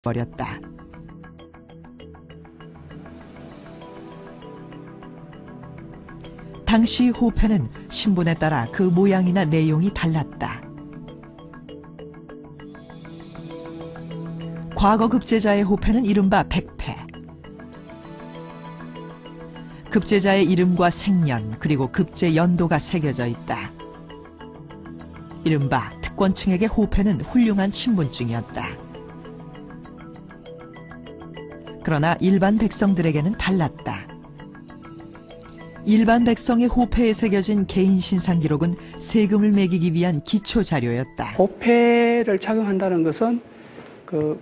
버렸다. 당시 호패는 신분에 따라 그 모양이나 내용이 달랐다. 과거 급제자의 호패는 이른바 백패. 급제자의 이름과 생년 그리고 급제 연도가 새겨져 있다. 이른바 특권층에게 호패는 훌륭한 신분증이었다. 그러나 일반 백성들에게는 달랐다. 일반 백성의 호패에 새겨진 개인 신상 기록은 세금을 매기기 위한 기초 자료였다. 호패를 착용한다는 것은 그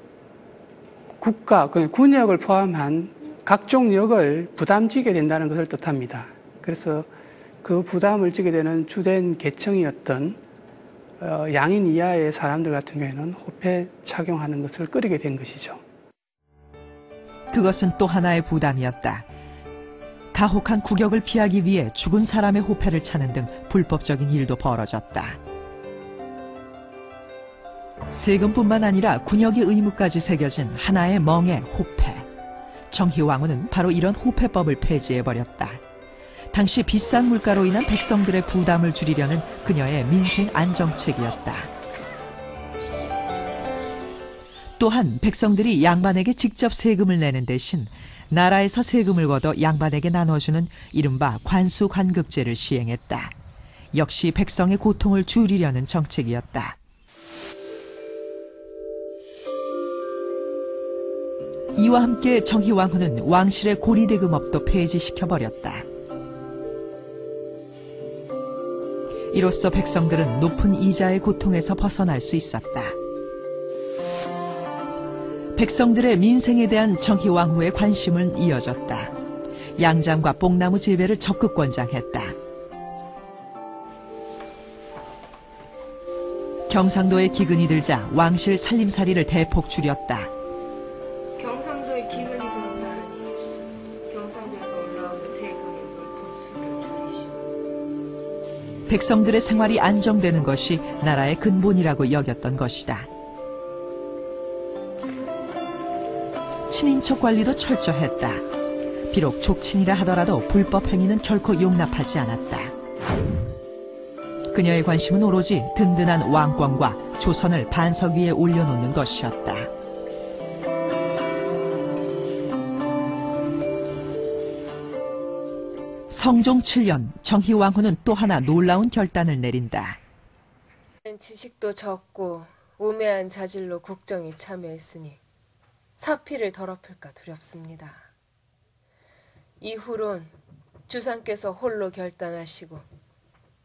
국가, 군역을 포함한 각종 역을 부담지게 된다는 것을 뜻합니다. 그래서 그 부담을 지게 되는 주된 계층이었던 양인 이하의 사람들 같은 경우에는 호패 착용하는 것을 꺼리게 된 것이죠. 그것은 또 하나의 부담이었다. 가혹한 구격을 피하기 위해 죽은 사람의 호패를 차는 등 불법적인 일도 벌어졌다. 세금뿐만 아니라 군역의 의무까지 새겨진 하나의 멍의 호패. 정희왕후는 바로 이런 호패법을 폐지해버렸다. 당시 비싼 물가로 인한 백성들의 부담을 줄이려는 그녀의 민생 안정책이었다. 또한 백성들이 양반에게 직접 세금을 내는 대신 나라에서 세금을 걷어 양반에게 나눠주는 이른바 관수관급제를 시행했다. 역시 백성의 고통을 줄이려는 정책이었다. 이와 함께 정희왕후는 왕실의 고리대금업도 폐지시켜버렸다. 이로써 백성들은 높은 이자의 고통에서 벗어날 수 있었다. 백성들의 민생에 대한 정희왕후의 관심은 이어졌다. 양장과 뽕나무 재배를 적극 권장했다. 경상도에 기근이 들자 왕실 살림살이를 대폭 줄였다. 경상도에 기근이 들었나니 경상도에서 올라오는 세금의 물품수를 줄이시오. 백성들의 생활이 안정되는 것이 나라의 근본이라고 여겼던 것이다. 친인척 관리도 철저했다. 비록 족친이라 하더라도 불법 행위는 결코 용납하지 않았다. 그녀의 관심은 오로지 든든한 왕권과 조선을 반석 위에 올려놓는 것이었다. 성종 7년 정희왕후는 또 하나 놀라운 결단을 내린다. 지식도 적고 우매한 자질로 국정에 참여했으니 사피를 더럽힐까 두렵습니다. 이후론 주상께서 홀로 결단하시고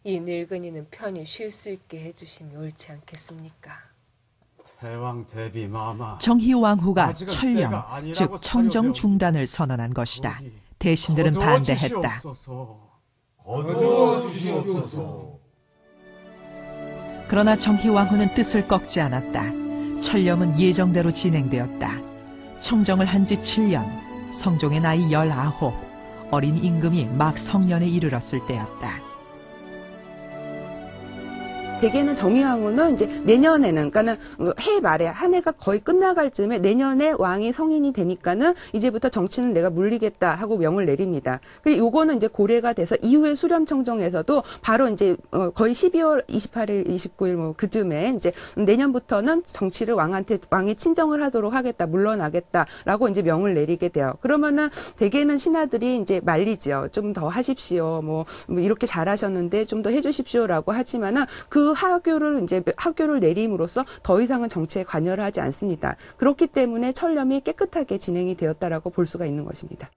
이 늙은이는 편히 쉴 수 있게 해주심이 옳지 않겠습니까? 대왕 대비 마마. 정희왕후가 천령, 즉 청정 중단을 선언한 것이다. 대신들은 반대했다. 거두어 주시옵소서. 그러나 정희왕후는 뜻을 꺾지 않았다. 천령은 예정대로 진행되었다. 청정을 한 지 7년, 성종의 나이 19, 어린 임금이 막 성년에 이르렀을 때였다. 대개는 정희왕후는 이제 내년에는, 그러니까는 해 말에 한 해가 거의 끝나갈 즈음에 내년에 왕이 성인이 되니까는 이제부터 정치는 내가 물리겠다 하고 명을 내립니다. 근데 요거는 이제 고래가 돼서 이후에 수렴청정에서도 바로 이제 거의 12월 28일, 29일 뭐 그쯤에 이제 내년부터는 정치를 왕의 친정을 하도록 하겠다, 물러나겠다라고 이제 명을 내리게 돼요. 그러면은 대개는 신하들이 이제 말리죠. 좀 더 하십시오. 뭐 이렇게 잘하셨는데 좀 더 해주십시오라고 하지만은 그 학교를 내림으로써 더 이상은 정치에 관여를 하지 않습니다. 그렇기 때문에 천렴이 깨끗하게 진행이 되었다라고 볼 수가 있는 것입니다.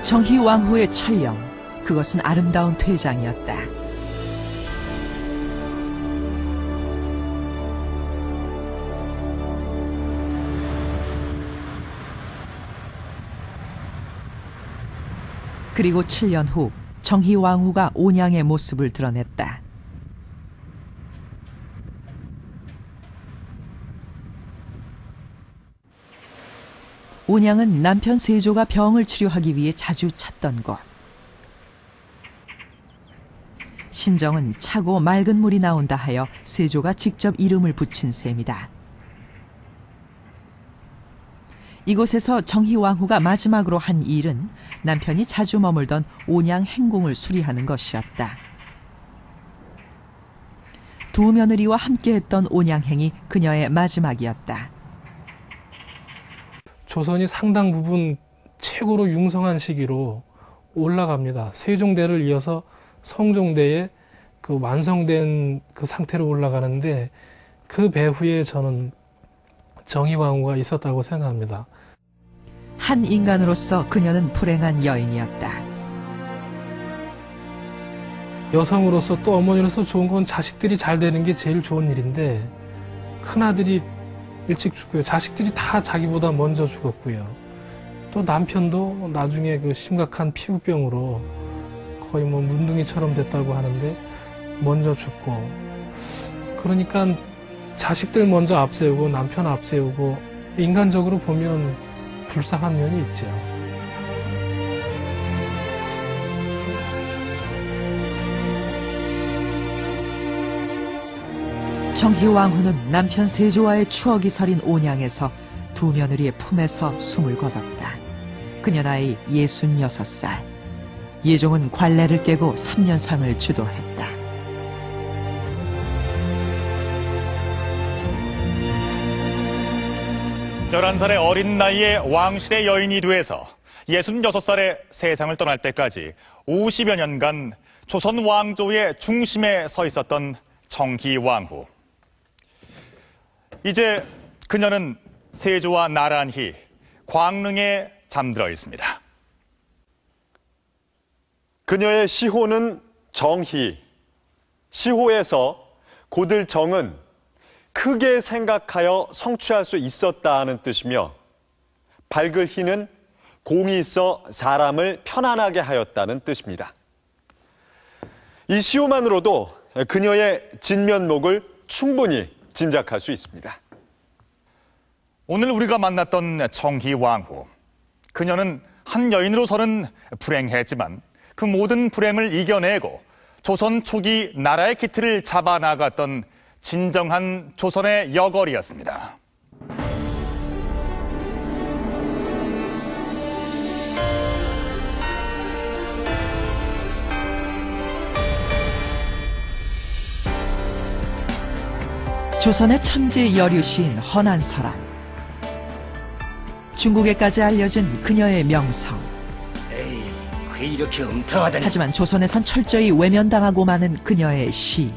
정희왕후의 천령, 그것은 아름다운 퇴장이었다. 그리고 7년 후 정희왕후가 온양의 모습을 드러냈다. 온양은 남편 세조가 병을 치료하기 위해 자주 찾던 곳. 신정은 차고 맑은 물이 나온다 하여 세조가 직접 이름을 붙인 셈이다. 이곳에서 정희왕후가 마지막으로 한 일은 남편이 자주 머물던 온양 행궁을 수리하는 것이었다. 두 며느리와 함께했던 온양행이 그녀의 마지막이었다. 조선이 상당 부분 최고로 융성한 시기로 올라갑니다. 세종대를 이어서 성종대에 그 완성된 그 상태로 올라가는데 그 배후에 저는 정희왕후가 있었다고 생각합니다. 한 인간으로서 그녀는 불행한 여인이었다. 여성으로서 또 어머니로서 좋은 건 자식들이 잘 되는 게 제일 좋은 일인데 큰아들이 일찍 죽고요. 자식들이 다 자기보다 먼저 죽었고요. 또 남편도 나중에 그 심각한 피부병으로 거의 뭐 문둥이처럼 됐다고 하는데 먼저 죽고, 그러니까 자식들 먼저 앞세우고 남편 앞세우고 인간적으로 보면 불쌍한 면이 있죠. 정희왕후는 남편 세조와의 추억이 서린 온양에서 두 며느리의 품에서 숨을 거뒀다. 그녀 나이 66살. 예종은 관례를 깨고 3년상을 주도했다. 11살의 어린 나이에 왕실의 여인이 돼서 66살에 세상을 떠날 때까지 50여 년간 조선 왕조의 중심에 서 있었던 정희왕후. 이제 그녀는 세조와 나란히 광릉에 잠들어 있습니다. 그녀의 시호는 정희. 시호에서 고들 정은 크게 생각하여 성취할 수 있었다는 뜻이며, 밝을 희는 공이 있어 사람을 편안하게 하였다는 뜻입니다. 이 시호만으로도 그녀의 진면목을 충분히 짐작할 수 있습니다. 오늘 우리가 만났던 정희왕후. 그녀는 한 여인으로서는 불행했지만 그 모든 불행을 이겨내고 조선 초기 나라의 기틀을 잡아나갔던 진정한 조선의 여걸이었습니다. 조선의 천지 여류시인 허난설안. 중국에까지 알려진 그녀의 명성. 에이, 그 이렇게 음탕하다니. 하지만 조선에선 철저히 외면당하고 마는 그녀의 시.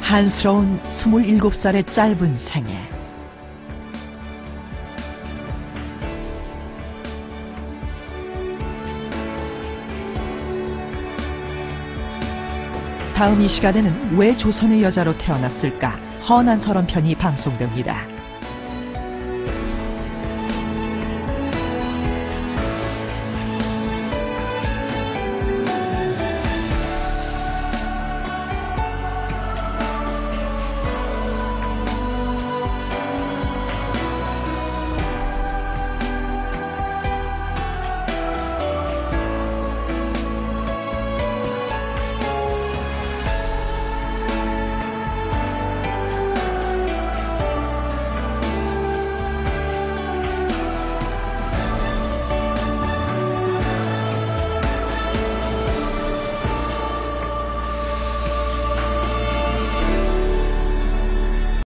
한스러운 27살의 짧은 생애. 다음 이 시간에는 왜 조선의 여자로 태어났을까? 허난설원 편이 방송됩니다.